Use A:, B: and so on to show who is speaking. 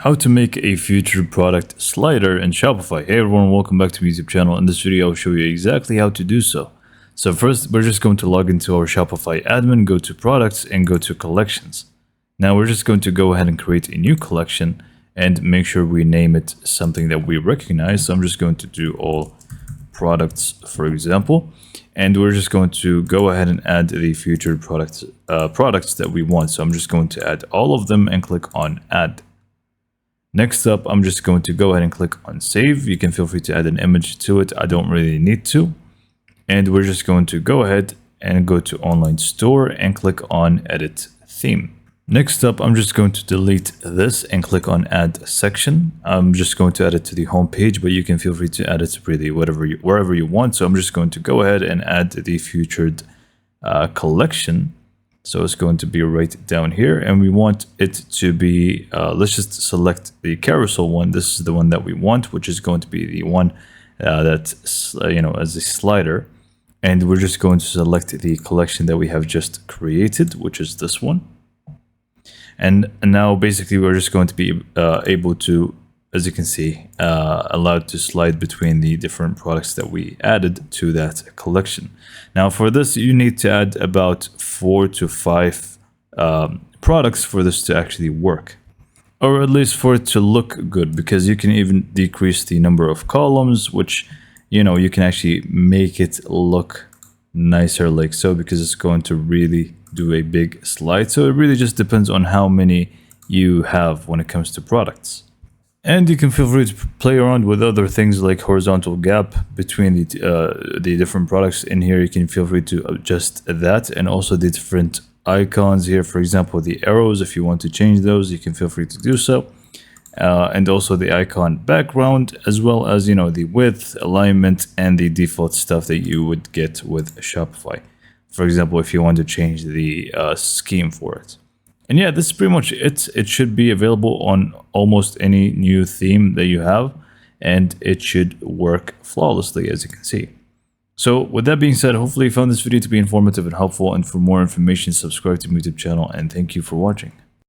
A: How to make a featured product slider in Shopify. Hey everyone, welcome back to my YouTube channel. In this video, I'll show you exactly how to do so. So first, we're just going to log into our Shopify admin, go to products and go to collections. Now we're just going to go ahead and create a new collection and make sure we name it something that we recognize. So I'm just going to do all products, for example, and we're just going to go ahead and add the featured products that we want. So I'm just going to add all of them and click on add. Next up, I'm just going to go ahead and click on save. You can feel free to add an image to it. I don't really need to. And we're just going to go ahead and go to online store and click on edit theme. Next up, I'm just going to delete this and click on add section. I'm just going to add it to the home page, but you can feel free to add it to really wherever you want. So I'm just going to go ahead and add the featured collection. So it's going to be right down here, and we want it to be, let's just select the carousel one. This is the one that we want, which is going to be the one that's, as a slider. And we're just going to select the collection that we have just created, which is this one. And now basically we're just going to be able to, as you can see, allowed to slide between the different products that we added to that collection. Now for this, you need to add about 4 to 5 products for this to actually work, or at least for it to look good, because you can even decrease the number of columns, which, you can actually make it look nicer like so, because it's going to really do a big slide. So it really just depends on how many you have when it comes to products. And you can feel free to play around with other things like horizontal gap between the different products. In here, you can feel free to adjust that, and also the different icons here. For example, the arrows, if you want to change those, you can feel free to do so. And also the icon background, as well as, the width, alignment, and the default stuff that you would get with Shopify. For example, if you want to change the scheme for it. And yeah, this is pretty much it. It should be available on almost any new theme that you have, and it should work flawlessly, as you can see. So with that being said, hopefully you found this video to be informative and helpful, and for more information, subscribe to my YouTube channel, and thank you for watching.